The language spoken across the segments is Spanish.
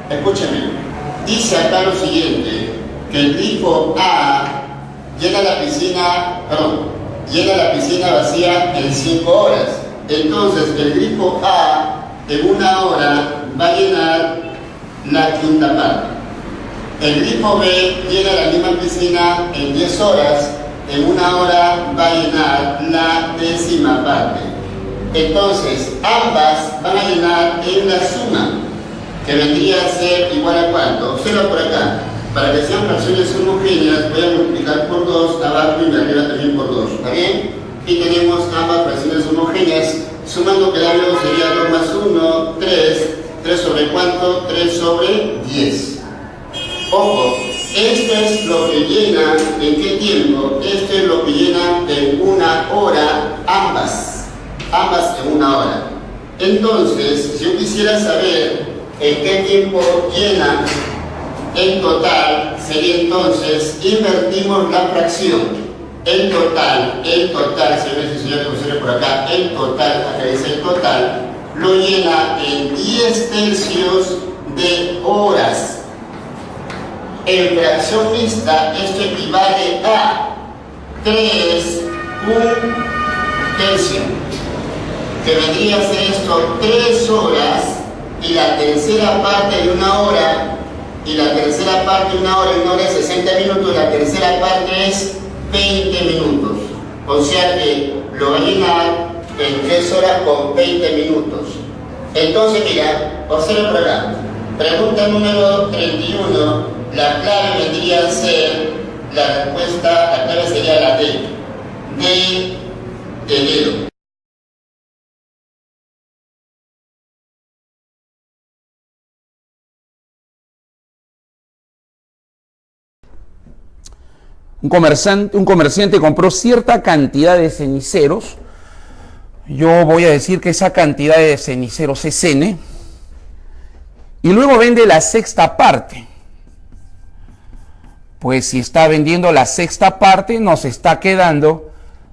Escúchame, dice acá lo siguiente, que el grifo A llena la piscina vacía en 5 horas. Entonces, el grifo A en 1 hora va a llenar la quinta parte. El grifo B llena la misma piscina en 10 horas. En 1 hora va a llenar la 10ª parte. Entonces, ambas van a llenar en la suma, que vendría a ser igual a ¿cuánto? Observa por acá. Para que sean fracciones homogéneas, voy a multiplicar por 2 abajo y arriba también por 2. ¿Está bien? Y tenemos ambas fracciones homogéneas. Sumando que luego sería 2 más 1, 3. 3 sobre ¿cuánto? 3 sobre 10. Ojo, esto es lo que llena, ¿en qué tiempo? Esto es lo que llena en 1 hora, ambas en 1 hora. Entonces, si yo quisiera saber en qué tiempo llena en total, sería entonces, invertimos la fracción. El total, señores y señores, profesores por acá, el total, acá dice el total, lo llena en 10 tercios de horas. En fracción mixta, esto equivale a 3 1/3, que vendría a ser esto 3 horas, y la tercera parte de 1 hora, y la tercera parte de 1 hora, 1 hora es 60 minutos, la tercera parte es 20 minutos. O sea que lo va a llenar en 3 horas con 20 minutos. Entonces, mira, observa por acá. Pregunta número 31. La clave vendría a ser, la respuesta, la clave sería la D. D de dedo. Un comerciante compró cierta cantidad de ceniceros. Yo voy a decir que esa cantidad de ceniceros es N. Y luego vende la 6ª parte. Pues si está vendiendo la 6ª parte, nos está quedando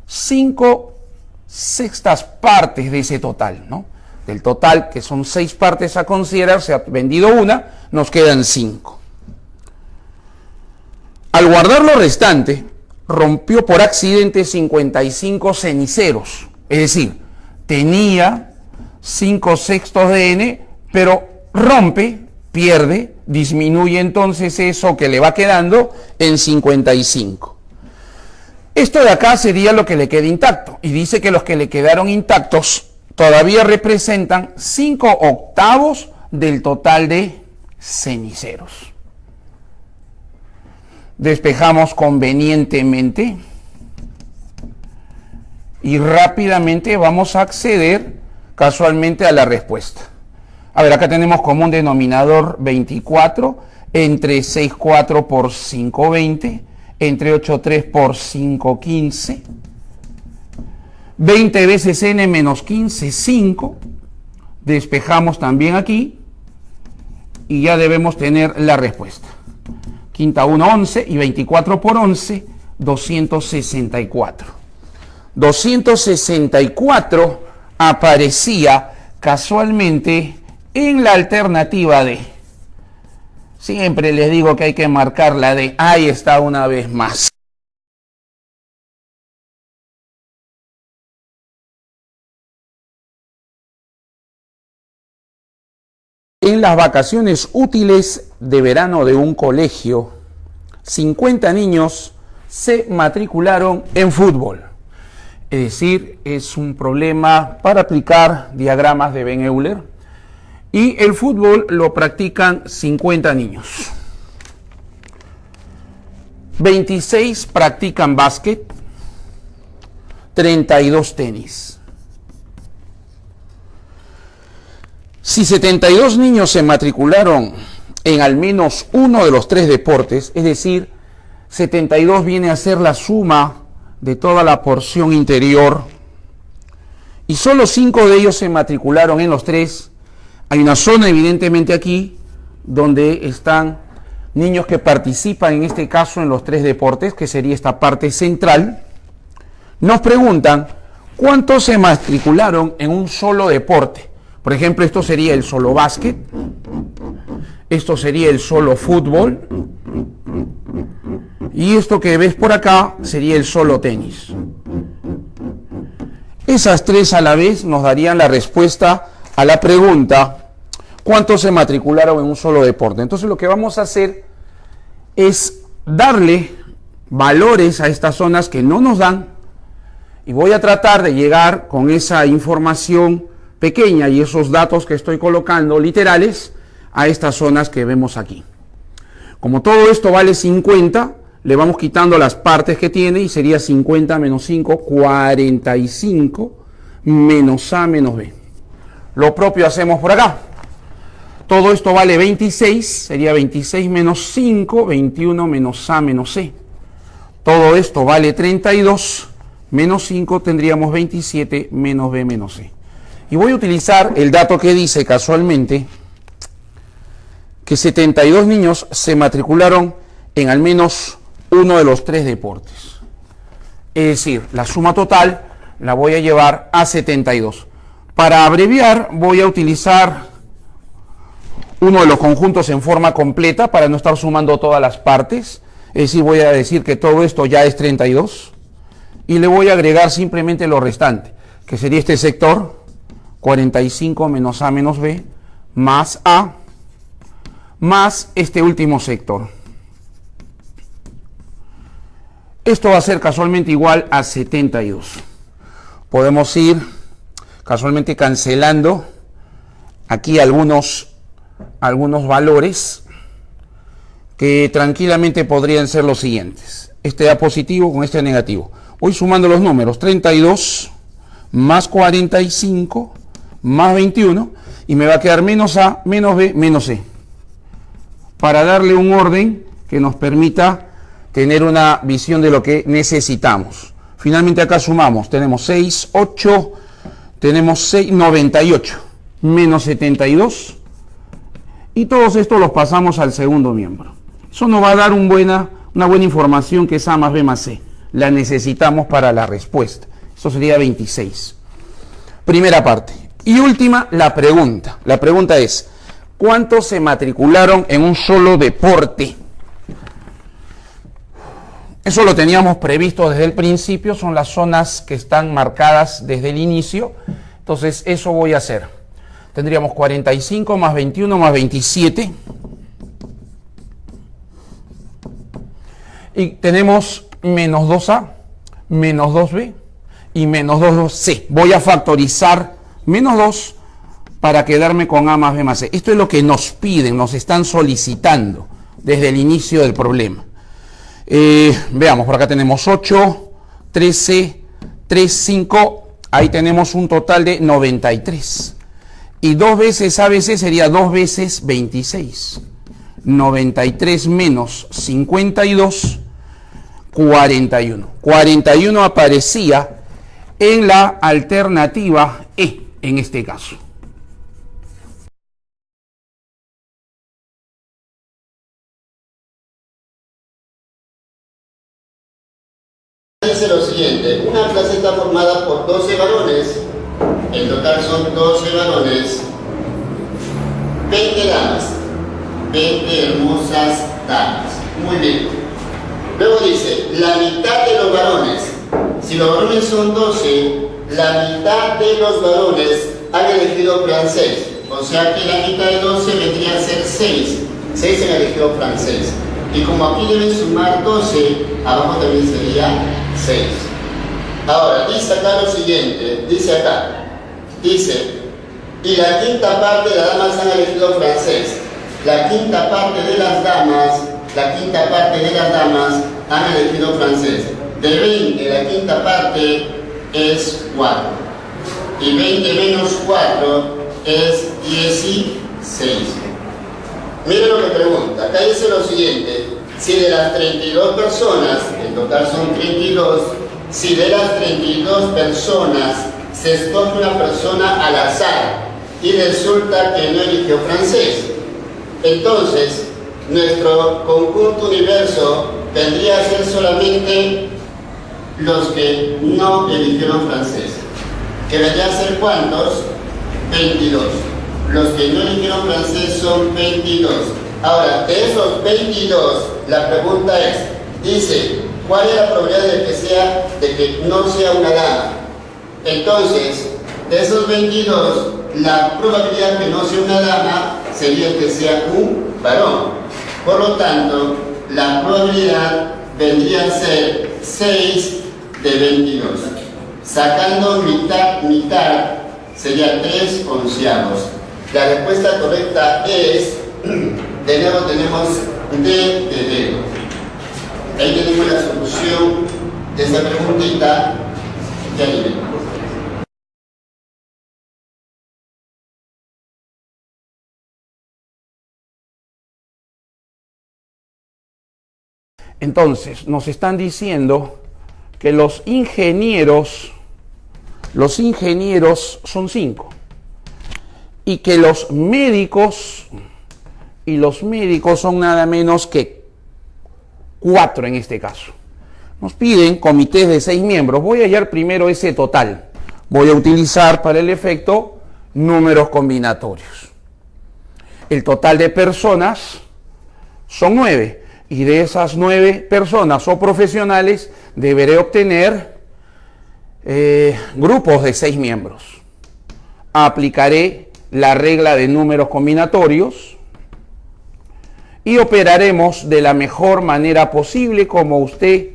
5/6 partes de ese total, ¿no? Del total, que son 6 partes a considerar, se ha vendido 1, nos quedan 5. Al guardar lo restante, rompió por accidente 55 ceniceros. Es decir, tenía 5/6 de N, pero rompe, pierde, disminuye entonces eso que le va quedando en 55. Esto de acá sería lo que le queda intacto. Y dice que los que le quedaron intactos todavía representan 5/8 del total de ceniceros. Despejamos convenientemente y rápidamente vamos a acceder casualmente a la respuesta. A ver, acá tenemos como un denominador 24, entre 6,4 por 5,20, entre 8,3 por 5,15, 20 veces n menos 15, 5. Despejamos también aquí y ya debemos tener la respuesta. Quinta 1, 11 y 24 por 11, 264. 264 aparecía casualmente en la alternativa D. Siempre les digo que hay que marcar la D. Ahí está una vez más. En las vacaciones útiles de verano de un colegio, 50 niños se matricularon en fútbol. Es decir, es un problema para aplicar diagramas de Venn-Euler. Y el fútbol lo practican 50 niños. 26 practican básquet, 32 tenis. Si 72 niños se matricularon en al menos uno de los 3 deportes, es decir, 72 viene a ser la suma de toda la porción interior, y solo 5 de ellos se matricularon en los 3, hay una zona evidentemente aquí donde están niños que participan en este caso en los 3 deportes, que sería esta parte central. Nos preguntan cuántos se matricularon en un solo deporte. Por ejemplo, esto sería el solo básquet, Esto sería el solo fútbol. Y esto que ves por acá sería el solo tenis. Esas tres a la vez nos darían la respuesta a la pregunta: ¿cuántos se matricularon en un solo deporte? Entonces lo que vamos a hacer es darle valores a estas zonas que no nos dan, y voy a tratar de llegar con esa información pequeña y esos datos que estoy colocando literales a estas zonas que vemos aquí. Como todo esto vale 50, le vamos quitando las partes que tiene y sería 50 menos 5, 45 menos A menos B. Lo propio hacemos por acá. Todo esto vale 26, sería 26 menos 5, 21 menos A menos C. Todo esto vale 32, menos 5 tendríamos 27 menos B menos C. Y voy a utilizar el dato que dice casualmente que 72 niños se matricularon en al menos uno de los tres deportes. Es decir, la suma total la voy a llevar a 72. Para abreviar voy a utilizar uno de los conjuntos en forma completa para no estar sumando todas las partes. Es decir, voy a decir que todo esto ya es 32 y le voy a agregar simplemente lo restante, que sería este sector, 45 menos A menos B, más A, más este último sector. Esto va a ser casualmente igual a 72. Podemos ir casualmente cancelando aquí algunos valores que tranquilamente podrían ser los siguientes. Este da positivo con este negativo. Voy sumando los números: 32 más 45 más 21, y me va a quedar menos A, menos B, menos C, para darle un orden que nos permita tener una visión de lo que necesitamos. Finalmente acá sumamos, tenemos 6, 8, tenemos 6, 98, menos 72, y todos estos los pasamos al segundo miembro. Eso nos va a dar una buena información, que es A más B más C. La necesitamos para la respuesta. Eso sería 26. Primera parte. Y última, la pregunta. La pregunta es: ¿cuántos se matricularon en un solo deporte? Eso lo teníamos previsto desde el principio, son las zonas que están marcadas desde el inicio. Entonces eso voy a hacer. Tendríamos 45 más 21 más 27. Y tenemos menos 2A, menos 2B y menos 2C. Voy a factorizar menos 2 para quedarme con A más B más C. Esto es lo que nos piden, nos están solicitando desde el inicio del problema. Veamos, por acá tenemos 8, 13, 3, 5, ahí tenemos un total de 93. Y 2 veces ABC sería 2 veces 26. 93 menos 52, 41. 41 aparecía en la alternativa E, en este caso. Dice lo siguiente: una clase está formada por 12 varones, en total son 12 varones, 20 damas, 20 hermosas damas. Muy bien. Luego dice, la mitad de los varones, si los varones son 12, la mitad de los varones han elegido francés, o sea que la mitad de 12 vendría a ser 6, 6 han elegido francés. Y como aquí deben sumar 12, abajo también sería 6. Ahora, dice acá lo siguiente, dice, y la quinta parte de las damas han elegido francés. La quinta parte de las damas han elegido francés. De 20, la quinta parte es 4. Y 20 menos 4 es 16. Miren lo que pregunta. Acá dice lo siguiente: si de las 32 personas, en total son 32, si de las 32 personas se escoge una persona al azar y resulta que no eligió francés, entonces nuestro conjunto universo vendría a ser solamente los que no eligieron francés. ¿Que vendría a ser cuántos? 22. Los que no eligieron francés son 22. Ahora, de esos 22, la pregunta es, dice, ¿cuál es la probabilidad de que no sea una dama? Entonces, de esos 22, la probabilidad que no sea una dama sería que sea un varón. Por lo tanto, la probabilidad vendría a ser 6 de 22. Sacando mitad, sería 3 onceavos. La respuesta correcta es, de nuevo tenemos D de dedo. Ahí tenemos la solución de esa preguntita de nivel. Entonces, nos están diciendo que los ingenieros son 5 y que los médicos son nada menos que 4 en este caso. Nos piden comités de 6 miembros. Voy a hallar primero ese total. Voy a utilizar para el efecto números combinatorios. El total de personas son 9. Y de esas 9 personas o profesionales deberé obtener grupos de 6 miembros. Aplicaré la regla de números combinatorios y operaremos de la mejor manera posible como usted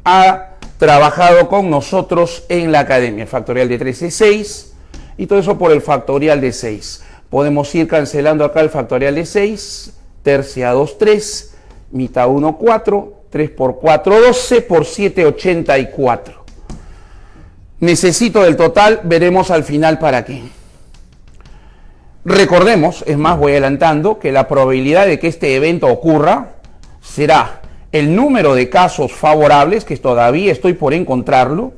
ha trabajado con nosotros en la academia. El factorial de 3 es 6 y todo eso por el factorial de 6. Podemos ir cancelando acá el factorial de 6, tercia 2, 3. Mitad 1, 4, 3 por 4, 12, por 7, 84. Necesito del total, veremos al final para qué. Recordemos, es más, voy adelantando, que la probabilidad de que este evento ocurra será el número de casos favorables, que todavía estoy por encontrarlo.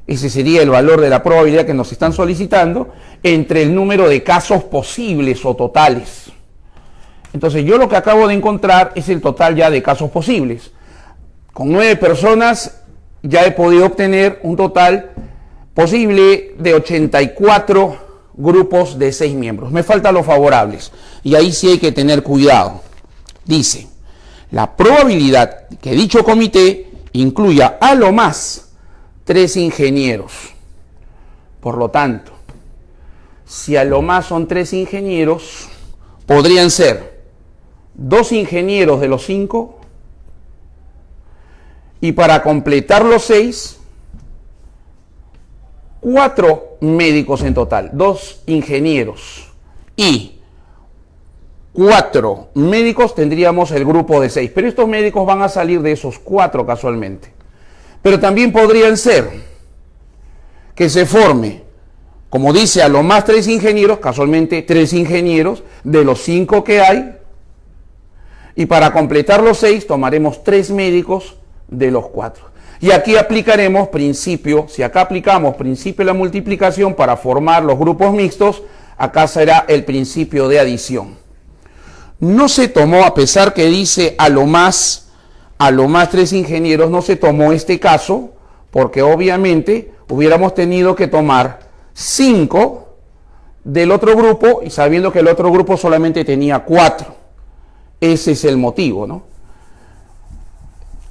Ese sería el valor de la probabilidad que nos están solicitando, entre el número de casos posibles o totales. Entonces yo lo que acabo de encontrar es el total ya de casos posibles. Con 9 personas ya he podido obtener un total posible de 84 grupos de 6 miembros. Me faltan los favorables y ahí sí hay que tener cuidado. Dice, la probabilidad que dicho comité incluya a lo más 3 ingenieros. Por lo tanto, si a lo más son 3 ingenieros, podrían ser 2 ingenieros de los 5 y para completar los 6, 4 médicos en total, 2 ingenieros y 4 médicos tendríamos el grupo de 6, pero estos médicos van a salir de esos 4 casualmente. Pero también podrían ser que se forme, como dice, a lo más 3 ingenieros, casualmente 3 ingenieros de los 5 que hay. Y para completar los 6 tomaremos 3 médicos de los 4. Y aquí aplicaremos principio, si acá aplicamos principio de la multiplicación para formar los grupos mixtos, acá será el principio de adición. No se tomó, a pesar que dice a lo más 3 ingenieros, no se tomó este caso, porque obviamente hubiéramos tenido que tomar 5 del otro grupo y sabiendo que el otro grupo solamente tenía 4. Ese es el motivo, ¿no?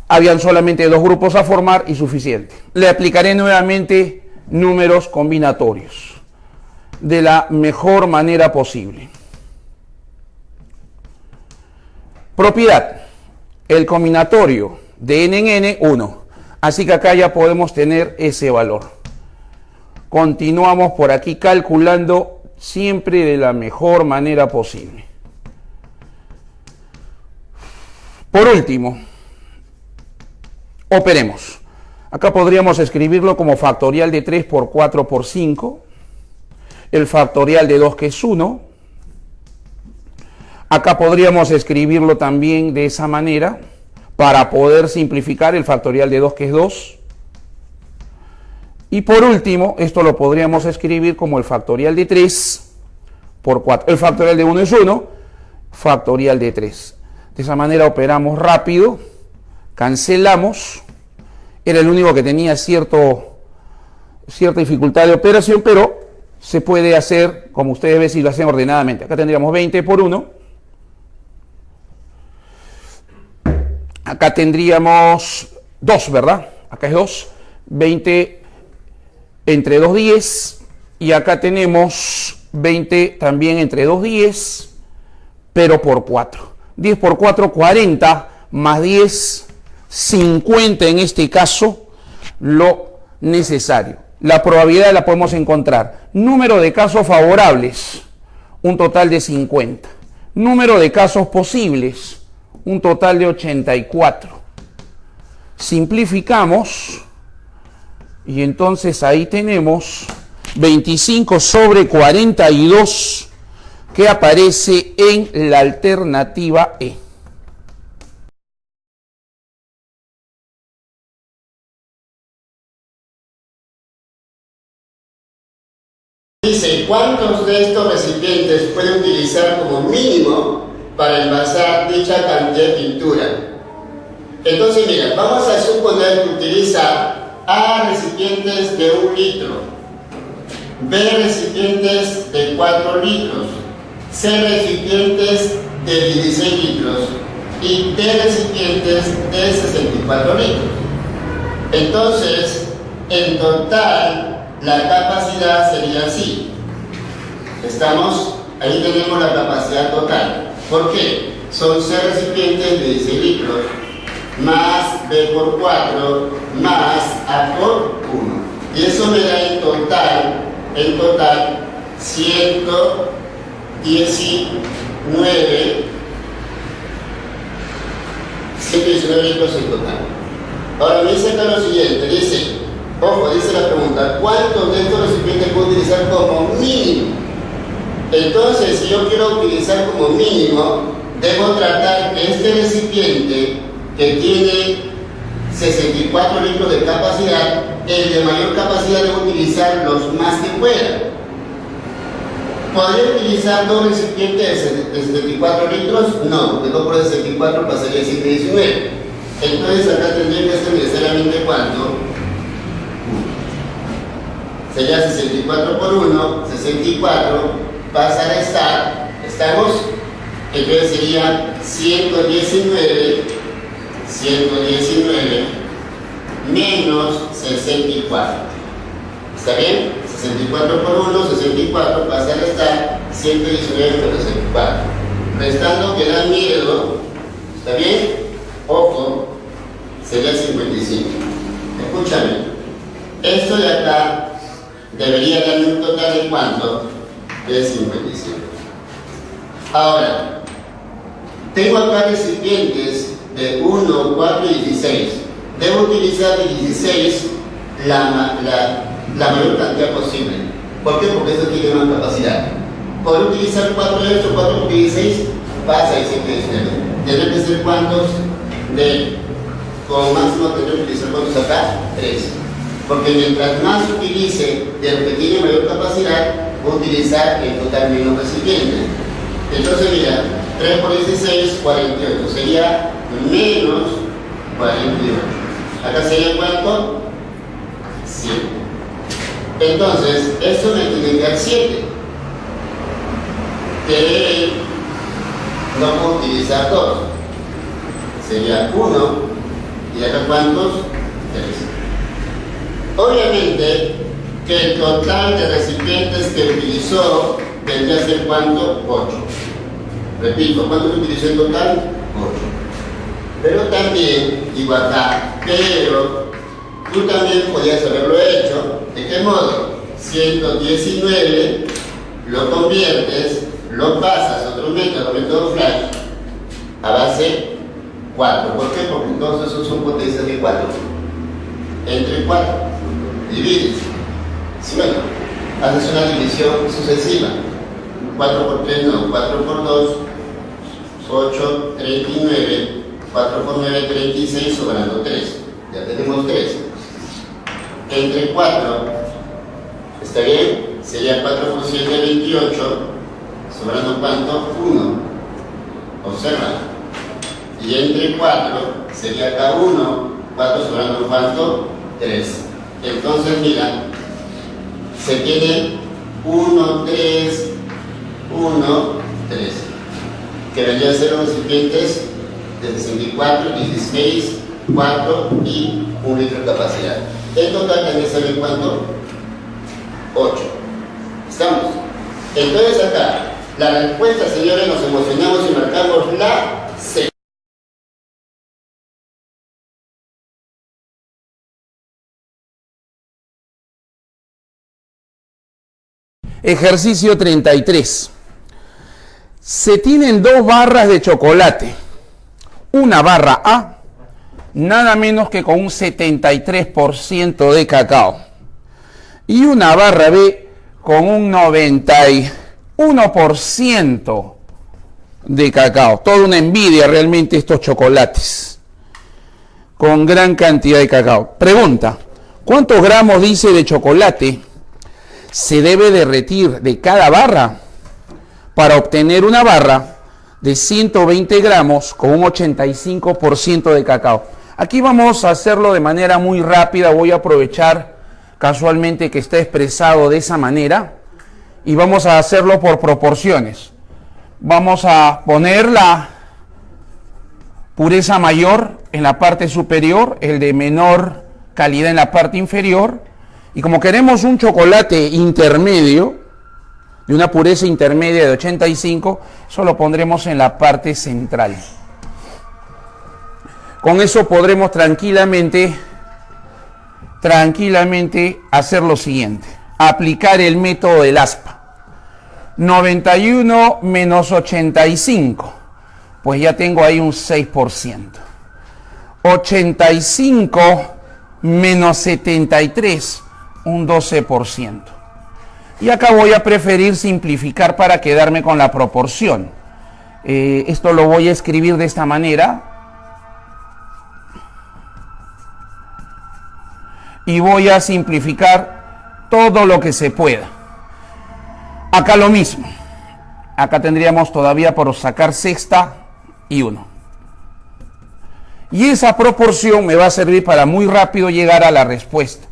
Habían solamente 2 grupos a formar y suficiente. Le aplicaré nuevamente números combinatorios de la mejor manera posible. Propiedad. El combinatorio de n en n, 1. Así que acá ya podemos tener ese valor. Continuamos por aquí calculando siempre de la mejor manera posible. Por último, operemos. Acá podríamos escribirlo como factorial de 3 por 4 por 5. El factorial de 2 que es 1. Acá podríamos escribirlo también de esa manera para poder simplificar el factorial de 2 que es 2. Y por último, esto lo podríamos escribir como el factorial de 3 por 4. El factorial de 1 es 1, factorial de 3. De esa manera operamos rápido, cancelamos. Era el único que tenía cierta dificultad de operación, pero se puede hacer, como ustedes ven, si lo hacen ordenadamente. Acá tendríamos 20 por 1. Acá tendríamos 2, ¿verdad? Acá es 2. 20 entre 2, 10. Y acá tenemos 20 también entre 2, 10, pero por 4. 10 por 4, 40, más 10, 50 en este caso, lo necesario. La probabilidad la podemos encontrar. Número de casos favorables, un total de 50. Número de casos posibles, un total de 84. Simplificamos y entonces ahí tenemos 25 sobre 42 que aparece en la alternativa E. Dice, ¿cuántos de estos recipientes puede utilizar como mínimo para envasar dicha cantidad de pintura? Entonces, mira, vamos a suponer que utiliza A recipientes de 1 litro, B recipientes de 4 litros, C recipientes de 16 litros y D recipientes de 64 litros. Entonces, en total, la capacidad sería así. Ahí tenemos la capacidad total. ¿Por qué? Son C recipientes de 16 litros, más B por 4, más A por 1. Y eso me da en total 119 litros en total. Ahora me dice acá lo siguiente, dice la pregunta, ¿cuántos de estos recipientes puedo utilizar como mínimo? Entonces, si yo quiero utilizar como mínimo, debo tratar que este recipiente que tiene 64 litros de capacidad, el de mayor capacidad debo utilizar los más que pueda. ¿Podría utilizar 2 recipientes de 64 litros? No, porque 2 por 64 pasaría a 119. Entonces acá tendría que ser necesariamente ¿cuánto? Sería 64 por 1, 64, pasa a restar, ¿estamos? Entonces sería 119 menos 64. ¿Está bien? 64 por 1, 64, pasa a restar 119 menos 64. Restando que da miedo, ¿está bien? Ojo, sería 55. Escúchame, esto de acá debería darme un total de ¿cuánto? De 55. Ahora, tengo acá recipientes de 1, 4 y 16. Debo utilizar de 16 la mayor cantidad posible. ¿Por qué? Porque eso tiene más capacidad. ¿Puedo utilizar 4 de estos? 4 por 16 pasa a 119. ¿Debe que ser cuántos? Como máximo tendré que utilizar cuántos acá? 3. Porque mientras más utilice de lo que tiene mayor capacidad, voy a utilizar el total menos recipiente. Entonces, mira, 3 por 16, 48. Sería menos 48. Acá sería ¿cuánto? 7. Entonces, esto me tiene que dar 7. Que no puedo utilizar 2. Sería 1. ¿Y acá cuántos? 3. Obviamente que el total de recipientes que utilizó vendría a ser ¿cuánto? 8. Repito, ¿cuántos utilizó en total? 8. Pero también, digo acá, pero tú también podías haberlo hecho. ¿De qué modo? 119 lo conviertes, lo pasas a otro método flash, a base 4. ¿Por qué? Porque entonces son potencias de 4. Entre 4. Divides. ¿Sí, bueno? Haces una división sucesiva. 4 por 3 no, 4 por 2, 8, 39, 4 por 9, 36, sobrando 3. Ya tenemos 3. Entre 4, ¿está bien? Sería 4 por 7, 28, sobrando ¿cuánto? 1. Observa. Y entre 4 sería acá 1, 4 sobrando ¿cuánto? 3. Entonces, mira, se tiene 1, 3, 1, 3. Que vendrían a ser los recipientes de 64, 16, 4 y 1 litro de capacidad. En total también sale cuánto? 8. ¿Estamos? Entonces acá, la respuesta, señores, nos emocionamos y marcamos la C. Ejercicio 33. Se tienen dos barras de chocolate. Una barra A, nada menos que con un 73% de cacao. Y una barra B con un 91% de cacao. Toda una envidia realmente estos chocolates. Con gran cantidad de cacao. Pregunta, ¿cuántos gramos dice de chocolate se debe derretir de cada barra para obtener una barra de 120 gramos con un 85% de cacao? Aquí vamos a hacerlo de manera muy rápida. Voy a aprovechar casualmente que está expresado de esa manera y vamos a hacerlo por proporciones. Vamos a poner la pureza mayor en la parte superior, el de menor calidad en la parte inferior. Y como queremos un chocolate intermedio, de una pureza intermedia de 85, eso lo pondremos en la parte central. Con eso podremos tranquilamente hacer lo siguiente. Aplicar el método del aspa. 91 menos 85, pues ya tengo ahí un 6%. 85 menos 73, un 12%. Y acá voy a preferir simplificar para quedarme con la proporción. Esto lo voy a escribir de esta manera. Y voy a simplificar todo lo que se pueda. Acá lo mismo. Acá tendríamos todavía por sacar sexta y 1. Y esa proporción me va a servir para muy rápido llegar a la respuesta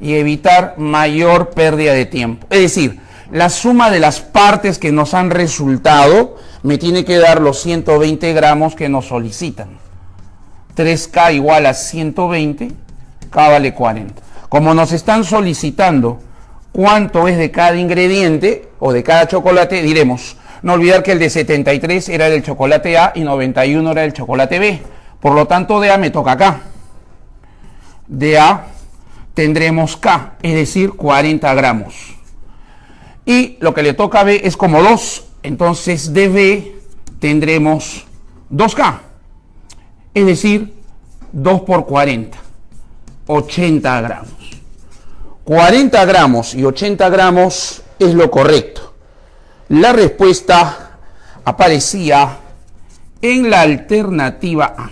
y evitar mayor pérdida de tiempo. Es decir, la suma de las partes que nos han resultado me tiene que dar los 120 gramos que nos solicitan. 3K igual a 120, K vale 40. Como nos están solicitando cuánto es de cada ingrediente o de cada chocolate, diremos, no olvidar que el de 73 era del chocolate A y 91 era del chocolate B. Por lo tanto, de A me toca K. De A tendremos K, es decir, 40 gramos. Y lo que le toca a B es como 2, entonces de B tendremos 2K, es decir, 2 por 40, 80 gramos. 40 gramos y 80 gramos es lo correcto. La respuesta aparecía en la alternativa A.